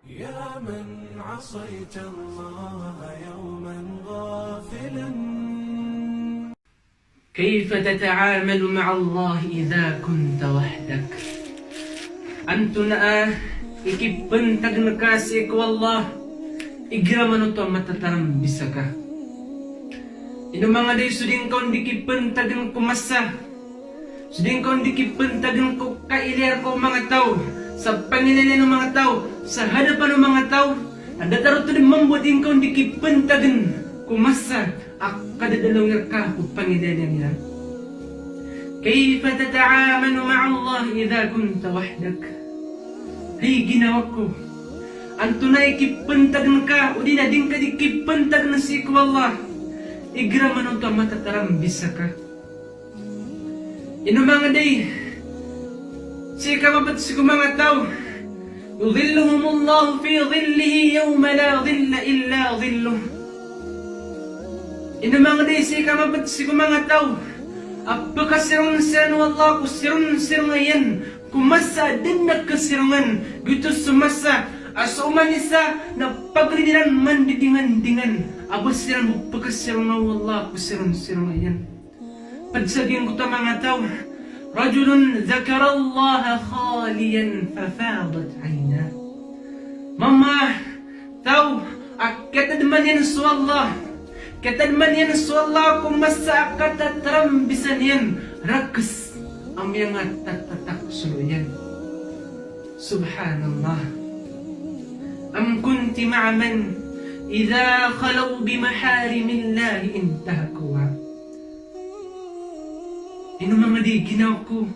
يا من عصيت الله يوما غافلا. كيف تتعامل مع الله إذا كنت وحدك؟ أنت ikipun tagnakasi ko Allah igraman ito matatarang bisaka. Ino mga day suding ko dikipun tagn kumasa. Suding ko dikipun tagn ko kailir ko mga tao sa pangilala ng mga tao sa hadapan ng mga tao. Ada tarot din mambutin ko dikipun tagn kumasa akadadalong ka ko pangilala niya. Kayfa tata'amalu ma'a Allah idha kunta wahdak? Ay ginawa ko. Anto na ikipantag na ka, o di na din ka ikipantag na si ko Allah. Igraman ito matataram bisa ka. Ino mga day, si kamabat si mga tao, yudhilluhumullahu fi dhillihi yawma la dhilla illa dhilluh. Ino mga day, si kamabat si mga tao, apakasirun sirun Allah ko sirun ngayon, kumasa din nagkasirungan, gito sumasa, asuman isa na pagliniran mandidingan-dingan, abos silang magpagkasirungan Allah ko sirun ngayon. Pagsagin ko ta mga tao, rajulun zakara Allah khaliyan fafadat ayna. Mama, tao, akatadman yan sa Allah, katadman yan sa Allah, kumasa akataram bisan yan, rakas, ang mga tatatak suluyan. Subhanallah. Am kunti ma'aman idha khalaw bimaharimillahi intahakuha. Ino mga di ginaw ko.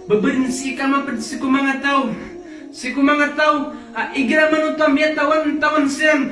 Babarin si kamapad si kumanga tao. Si kumanga tao, igraman utam ya tawan siram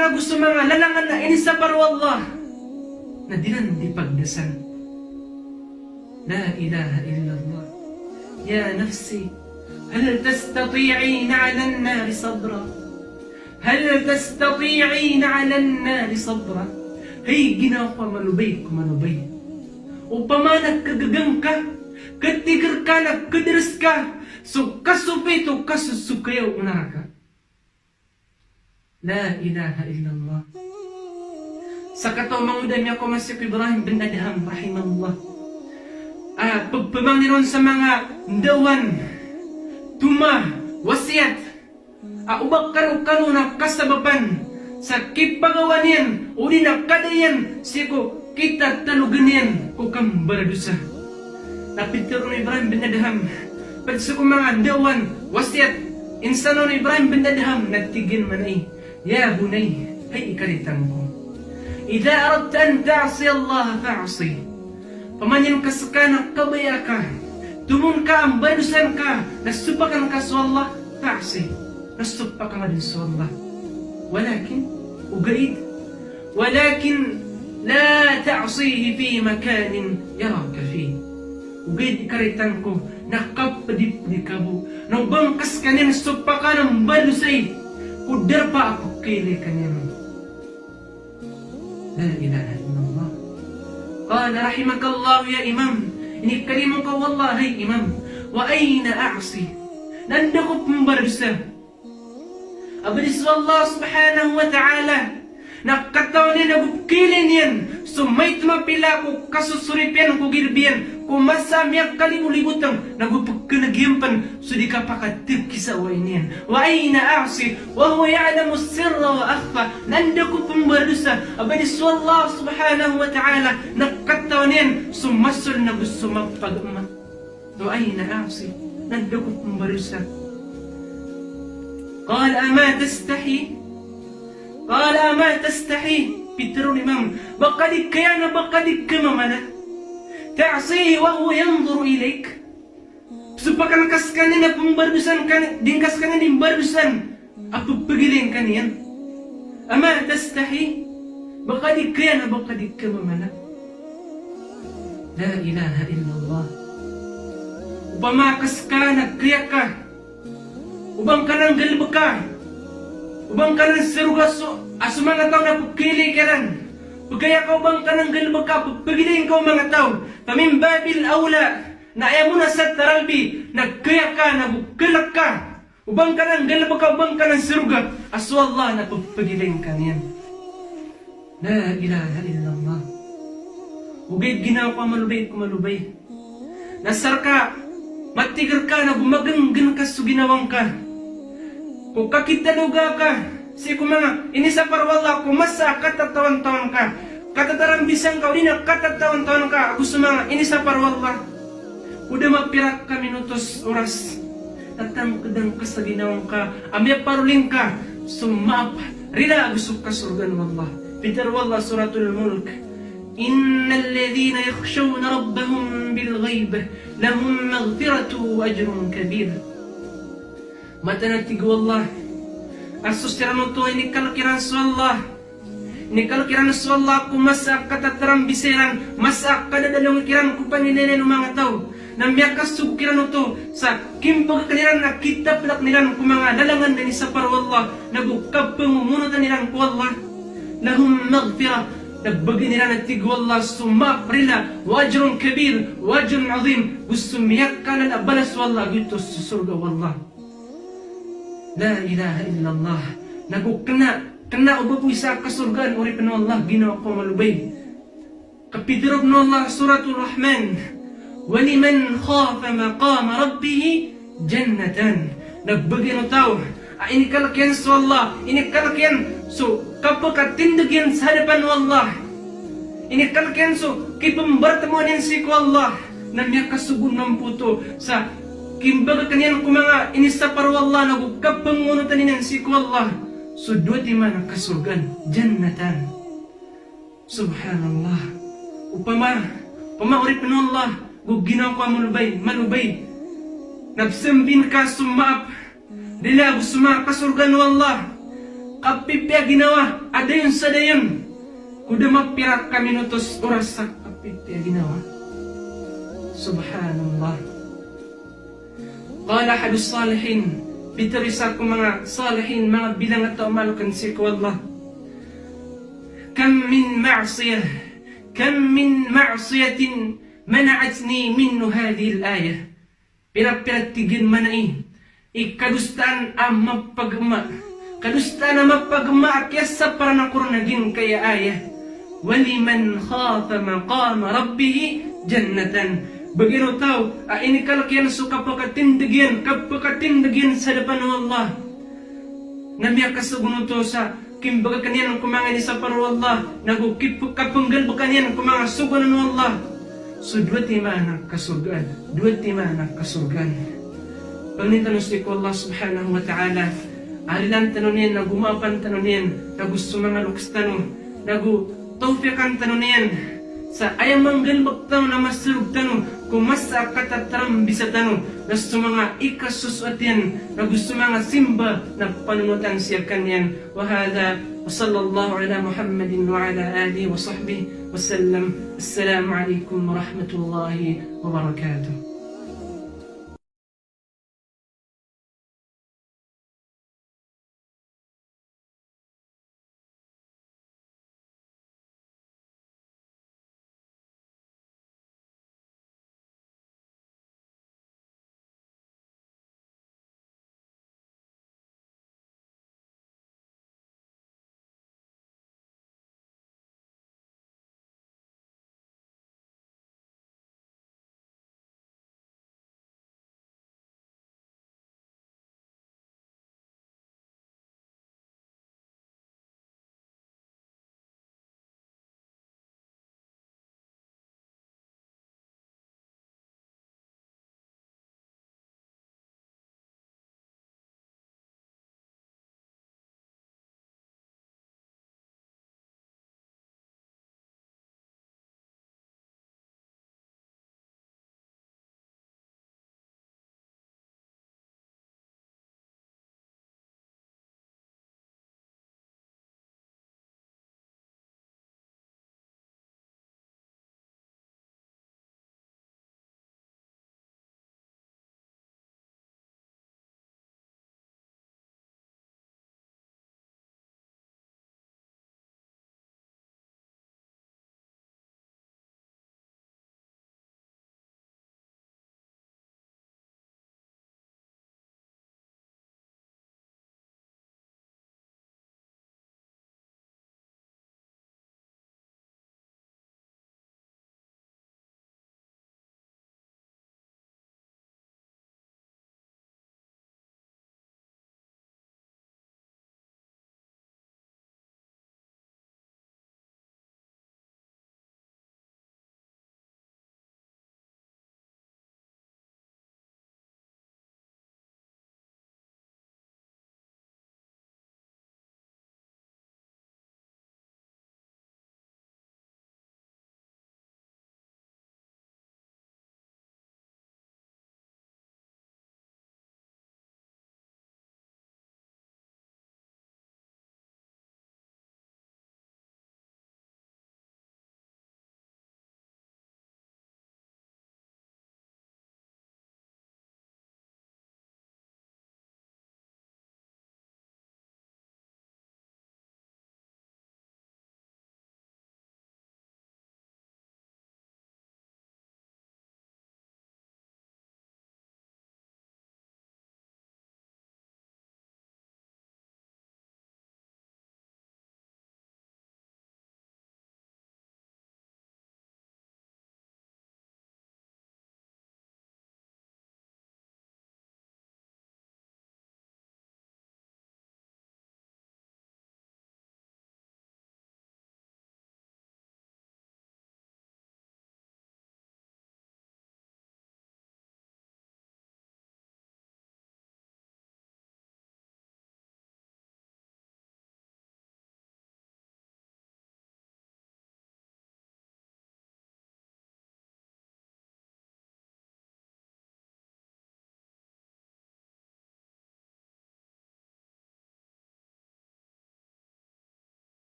na gusto mga lalangan na inisa para Allah. Na dinan di pagdasan. لا إله إلا الله. يا نفسي هل تستطيعين على النار صبرا؟ هل تستطيعين على النار صبرا؟ هي جناق manubay kumanubay. Upamanak kagagang ka, katigir ka na kadiris ka, so kasupito kasusukayaw unaraka. La ilaha illallah. Sa katamang niya ko Masih Ibrahim bin Adham rahimahullah. Pagpamangniron sa mga dawan, tuma, wasiat, ubak karo na kasabapan, sa kipagawan yan, o di na kadayan, siko kita talugan yan, kukang baradusa. Napitero ni Ibrahim bin Adham, pag sa mga dawan, wasiat, insano ni Ibrahim bin Adham, nagtigin man ay, ya bunay, ay ikalitang ko. Idha aradta an ta'asi Allah fa'asi. Pamanyan ka sa kanak kabaya ka, tumun ka ang balusan ka, nasupakan ka sa Allah, ta'asi, nasupakan ka din sa Allah. Walakin, ugaid, walakin, la ta'asihi fi makanin yaraka fi. Ugaid ikaritan ko, nakapadipdi ka mo, nang bangkas ka niya, nasupakan ang balusay, kudar pa ako kili ka niya. La ilaha illallah. قال رحمك الله يا إمام إني كريمك والله هي إمام وأين أعصي نندقب مبرسة أبرس الله سبحانه وتعالى نقطعني نبكيلين ين سميت ما بلاكو كسسريبين كو girbian kung masamyak kalimulibutan nagupagkanagimpan sudika pakatib kisa wa inian wa ayna a'si wa huwa ya'lamu sirra wa akhfa nandaku pembarusa abadis wallah subhanahu wa ta'ala nakatawanin sumasul na gusto magpag-umat wa ayna a'si nandaku pembarusa قال أما تستحي قال أما تستحي بترون إمام بقدك كيانا بقدك كمامنا ta'asihi wa huwa yanzuru ilaik. Supakan kaskan na pembarusan kan dingkas kan din barusan apa pagiling kanian. Ama tastahi baqadik kana baqadik kamana. La ilaha illallah. Upama kaskana kriyaka. Ubang kanang galbaka. Ubang kanang serugaso asumanga taw na pukili karan. Pagkaya kau bang kanang galbaka pagiling kau mga taw. Pamin babil awla na ayaw mo na sa taralbi, nagkaya ka, nabukilak ka, Ubang ka ng galaba ka, ubang ka ng surga. Aso Allah na pagpagiling ka niyan. La ilaha illallah. Ugay ginawa ko malubay. Nasar ka, matigar ka na gumaganggan ka sa ginawang ka. Kung kakitaluga ka, si kumanga, inisa parwala, kumasa katatawan-tawan ka. Katataran bisang ka, hindi na katatawan-tawan ka. Gusto mga, inisa parwala. Udah magpirak ka minutos oras. Tatang kadang ka sa ginawang ka. Amya paruling ka, sumap. Rila gusto ka surgan wallah. Peter wallah suratul mulk. Innal ladhina yakhshawna rabbahum bil ghaib lahum maghfiratu wa ajrun kabir. Mata natig wallah. Asus tirano to ini kalkiran wallah. Ini kalkiran wallah kumasa katataram biseran masa kadadalong kiran ku paninenen mga tao. Na miyakas sukiran ito sa kimpag kanilang nakita pilak nilang kung mga dalangan na isa para wallah nagukab pangumunutan nilang ku Allah lahum maghfirah nagbagi nila natig wallah sumaprila wajrun kabir wajrun azim gusto miyak ka na abalas wallah gusto sa surga wallah la ilaha illallah nagukna ubaboy sa kasurgan uri pa Allah ginawa ko malubay kapidirog na Allah suratul rahman وَلِمَنْ خَافَ مَقَامَ رَبِّهِ جَنَّةً nagbagyan tao inikalakyan sa Allah inikalakyan so kapag tindagyan sa hadapan ng Allah inikalakyan so kipambartamuanin si ko Allah na miya kasugun ng puto sa kimbaga kanyan kumanga inisa para Allah nagugkapangunutan niyan si ko Allah so duwati man ang kasurgan jannatan subhanallah pamaurip ng Allah guginaw ka malubay. Nagsambin ka sumaap. Dila gusuma kasurgan ng Allah. Kapipya ginawa. Adayon sa dayon. Kuda magpirak ka minutos oras sa kapipya ginawa. Subhanallah. Qala hadus salihin. Bitarisa ko mga salihin. Mga bilang at umalukan si ko Allah. Kam min ma'siyatin mana'atni minnu hadhihi al-ayah. Pinagtigin manai. Ikadustaan ang mapagma. Kadustaan ang mapagma akyasa para nakurunagin kaya ayah. Waliman khafa maqama rabbih jannatan. Bagino tao, inikalakyan so kapakatindigyan sa hadapan ng Allah. Namiya kasuguno to sa kimbaga kanyan ang kumangan isa para Allah. Nagukip kapanggal ba kanyan ang kumanga sugunan ng Allah. So, duwati maanang kasurgan. Pagnintanos ni ko Allah subhanahu wa ta'ala, arilan tanunin, nagumapan tanunin, nagusto mga luks tanong, tawfiqan tanunin, sa ayang manggalbag tanong na masurug tanong, kung masa katataram bisa tanong, gusto mga ikasusuatin, nagusto mga simba na panunutan siya kanyan. Wahada, wa sallallahu ala Muhammadin wa ala alihi wa sahbihi وسلم السلام عليكم ورحمة الله وبركاته.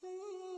Ooh.